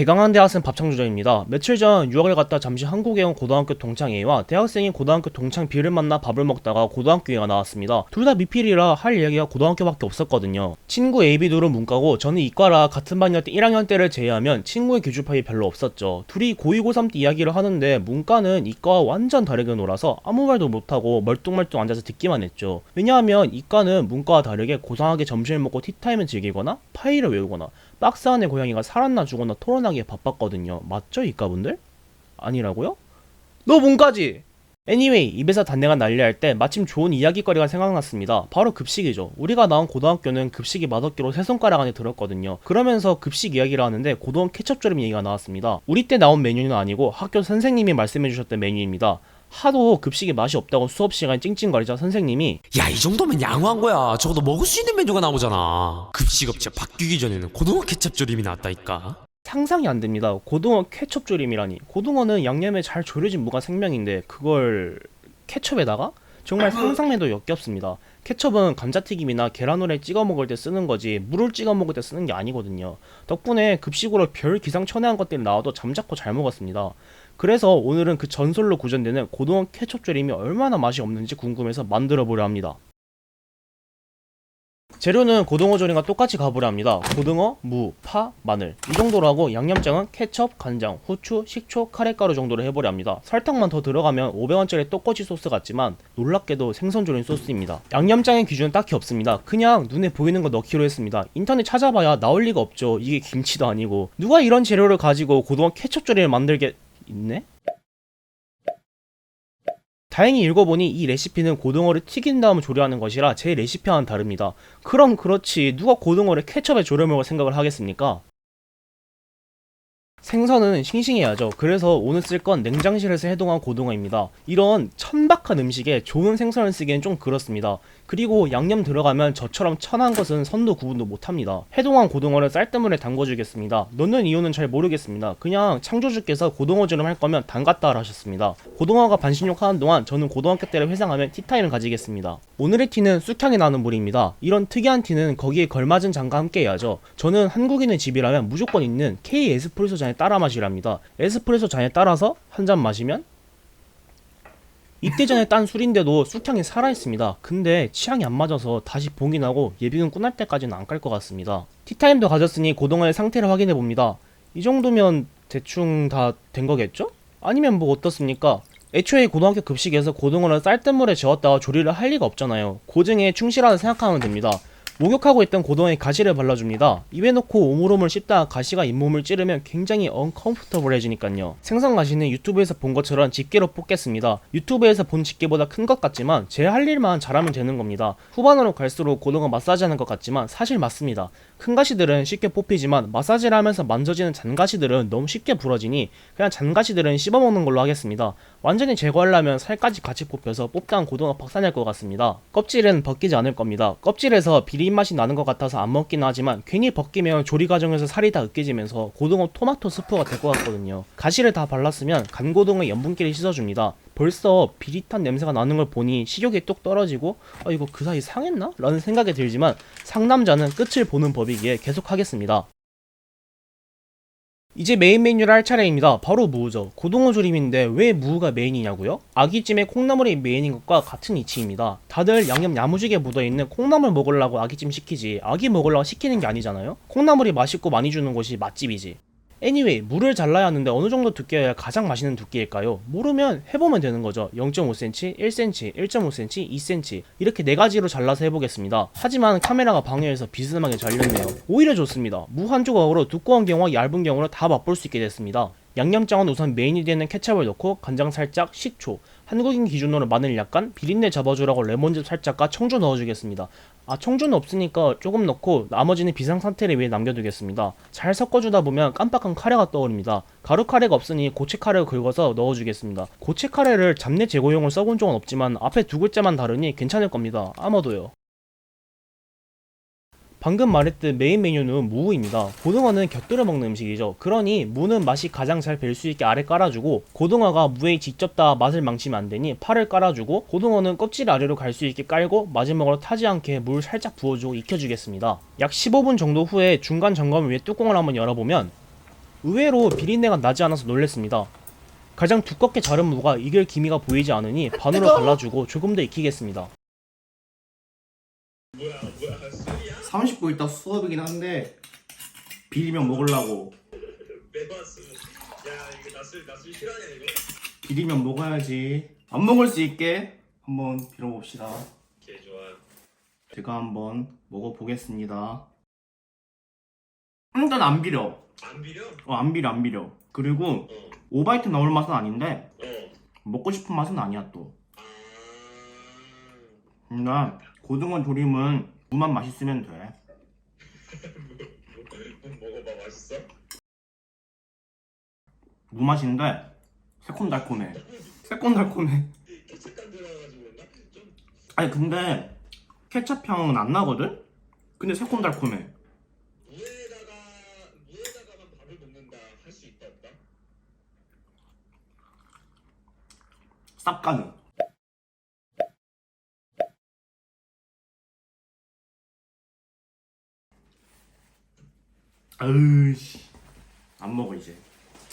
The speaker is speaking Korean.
개강한 대학생 밥창조정입니다. 며칠 전 유학을 갔다 잠시 한국에 온 고등학교 동창 A와 대학생인 고등학교 동창 B를 만나 밥을 먹다가 고등학교 얘기가 나왔습니다. 둘 다 미필이라 할 이야기가 고등학교밖에 없었거든요. 친구 A, B 둘은 문과고 저는 이과라 같은 반이었던 1학년 때를 제외하면 친구의 교주파이 별로 없었죠. 둘이 고2, 고3 때 이야기를 하는데 문과는 이과와 완전 다르게 놀아서 아무 말도 못하고 멀뚱멀뚱 앉아서 듣기만 했죠. 왜냐하면 이과는 문과와 다르게 고상하게 점심을 먹고 티타임을 즐기거나 파일을 외우거나 박스 안에 고양이가 살았나 죽었나 토론하기에 바빴거든요. 맞죠, 이과분들? 아니라고요? 너 문과지? Anyway, 입에서 단내가 날려할 때 마침 좋은 이야기거리가 생각났습니다. 바로 급식이죠. 우리가 나온 고등학교는 급식이 맛없기로 세 손가락 안에 들었거든요. 그러면서 급식 이야기를 하는데 고등어 케첩조림 얘기가 나왔습니다. 우리 때 나온 메뉴는 아니고 학교 선생님이 말씀해주셨던 메뉴입니다. 하도 급식이 맛이 없다고 수업 시간에 찡찡거리자 선생님이 야, 이 정도면 양호한 거야. 적어도 먹을 수 있는 메뉴가 나오잖아. 급식업체 바뀌기 전에는 고등어 케첩조림이 나왔다니까. 상상이 안 됩니다. 고등어 케첩조림이라니. 고등어는 양념에 잘 졸여진 무가 생명인데 그걸 케첩에다가? 정말 상상해도 역겹습니다. 케첩은 감자튀김이나 계란후라이 찍어 먹을 때 쓰는 거지 물을 찍어 먹을 때 쓰는 게 아니거든요. 덕분에 급식으로 별 기상천외한 것들이 나와도 잠자코 잘 먹었습니다. 그래서 오늘은 그 전설로 구전되는 고등어 케첩조림이 얼마나 맛이 없는지 궁금해서 만들어 보려 합니다. 재료는 고등어 조림과 똑같이 가보려 합니다. 고등어, 무, 파, 마늘 이 정도로 하고 양념장은 케첩, 간장, 후추, 식초, 카레가루 정도로 해보려 합니다. 설탕만 더 들어가면 500원짜리 떡꼬치 소스 같지만 놀랍게도 생선 조림 소스입니다. 양념장의 기준은 딱히 없습니다. 그냥 눈에 보이는 거 넣기로 했습니다. 인터넷 찾아봐야 나올 리가 없죠. 이게 김치도 아니고. 누가 이런 재료를 가지고 고등어 케첩 조림을 만들게 있네? 다행히 읽어보니 이 레시피는 고등어를 튀긴 다음 조리하는 것이라 제 레시피와는 다릅니다. 그럼 그렇지 누가 고등어를 케첩에 졸여 먹을 생각을 하겠습니까? 생선은 싱싱해야죠. 그래서 오늘 쓸 건 냉장실에서 해동한 고등어입니다. 이런 천박한 음식에 좋은 생선을 쓰기엔 좀 그렇습니다. 그리고 양념 들어가면 저처럼 천한 것은 선도 구분도 못합니다. 해동한 고등어를 쌀뜨물에 담궈주겠습니다. 넣는 이유는 잘 모르겠습니다. 그냥 창조주께서 고등어조림 할 거면 담갔다 하셨습니다. 고등어가 반신욕 하는 동안 저는 고등학교 때를 회상하며 티타임을 가지겠습니다. 오늘의 티는 쑥향이 나는 물입니다. 이런 특이한 티는 거기에 걸맞은 잔과 함께 해야죠. 저는 한국인의 집이라면 무조건 있는 K 에스프레소 잔에 따라 마시랍니다. 에스프레소 잔에 따라서 한 잔 마시면 이때 전에 딴 술인데도 쑥향이 살아있습니다. 근데 취향이 안 맞아서 다시 봉인하고 예비군 끝날 때까지는 안 깔 것 같습니다. 티타임도 가졌으니 고등어의 상태를 확인해봅니다. 이 정도면 대충 다 된 거겠죠? 아니면 뭐 어떻습니까? 애초에 고등학교 급식에서 고등어를 쌀뜨물에 재웠다가 조리를 할 리가 없잖아요. 고증에 충실하다 생각하면 됩니다. 목욕하고 있던 고등어에 가시를 발라줍니다. 입에 넣고 오물오물 씹다가 가시가 잇몸을 찌르면 굉장히 언컴포터블해지니까요. 생선 가시는 유튜브에서 본 것처럼 집게로 뽑겠습니다. 유튜브에서 본 집게보다 큰 것 같지만 제 할 일만 잘하면 되는 겁니다. 후반으로 갈수록 고등어 마사지하는 것 같지만 사실 맞습니다. 큰 가시들은 쉽게 뽑히지만 마사지를 하면서 만져지는 잔가시들은 너무 쉽게 부러지니 그냥 잔가시들은 씹어먹는 걸로 하겠습니다. 완전히 제거하려면 살까지 같이 뽑혀서 뽑다한 고등어 박살날 것 같습니다. 껍질은 벗기지 않을 겁니다. 껍질에서 비린 맛이 나는 것 같아서 안 먹긴 하지만 괜히 벗기면 조리 과정에서 살이 다 으깨지면서 고등어 토마토 스프가 될 것 같거든요. 가시를 다 발랐으면 간고등어 염분기를 씻어줍니다. 벌써 비릿한 냄새가 나는 걸 보니 식욕이 뚝 떨어지고 이거 그 사이 상했나? 라는 생각이 들지만 상남자는 끝을 보는 법이기에 계속 하겠습니다. 이제 메인 메뉴를 할 차례입니다. 바로 무죠. 고등어 조림인데 왜 무가 메인이냐고요? 아기찜에 콩나물이 메인인 것과 같은 이치입니다. 다들 양념 야무지게 묻어있는 콩나물 먹으려고 아기찜 시키지 아기 먹으려고 시키는 게 아니잖아요? 콩나물이 맛있고 많이 주는 곳이 맛집이지. Anyway, 무를 잘라야 하는데 어느 정도 두께여야 가장 맛있는 두께일까요? 모르면 해보면 되는 거죠. 0.5cm, 1cm, 1.5cm, 2cm 이렇게 4가지로 잘라서 해보겠습니다. 하지만 카메라가 방해해서 비스듬하게 잘렸네요. 오히려 좋습니다. 무 한 조각으로 두꺼운 경우와 얇은 경우로 다 맛볼 수 있게 됐습니다. 양념장은 우선 메인이 되는 케첩을 넣고 간장 살짝, 식초, 한국인 기준으로 마늘 약간, 비린내 잡아주라고 레몬즙 살짝과 청주 넣어주겠습니다. 청주는 없으니까 조금 넣고 나머지는 비상상태를 위해 남겨두겠습니다. 잘 섞어주다 보면 깜빡한 카레가 떠오릅니다. 가루 카레가 없으니 고체 카레를 긁어서 넣어주겠습니다. 고체 카레를 잡내 제거용을 써본 적은 없지만 앞에 두 글자만 다르니 괜찮을 겁니다. 아마도요. 방금 말했듯 메인 메뉴는 무입니다. 고등어는 곁들여 먹는 음식이죠. 그러니 무는 맛이 가장 잘 뵐 수 있게 아래 깔아주고 고등어가 무에 직접 닿아 맛을 망치면 안되니 파를 깔아주고 고등어는 껍질 아래로 갈 수 있게 깔고 마지막으로 타지 않게 물 살짝 부어주고 익혀주겠습니다. 약 15분 정도 후에 중간 점검을 위해 뚜껑을 한번 열어보면 의외로 비린내가 나지 않아서 놀랬습니다. 가장 두껍게 자른 무가 익을 기미가 보이지 않으니 반으로 갈라주고 조금 더 익히겠습니다. 30분 있다 수업이긴 한데 비리면 먹으려고. 매봤으면 야 이거 나술 싫어하냐 이거? 비리면 먹어야지. 안 먹을 수 있게 한번 빌어봅시다. 개 좋아. 제가 한번 먹어보겠습니다. 일단 안 비려. 안 비려? 안 비려 안 비려. 그리고 어. 오바이트 나올 맛은 아닌데 어. 먹고 싶은 맛은 아니야 또. 아. 그러니까 고등어 조림은 무만 맛있으면 돼. 먹어봐 맛있어? 무 맛인데 새콤달콤해. 새콤달콤해. 케첩감 들어가지고 그런가? 좀 아니 근데 케첩 향은 안 나거든? 근데 새콤달콤해. 무에다가만 밥을 먹는다 할 수 있다 없다? 쌉 가능. 으이씨 안 먹어 이제.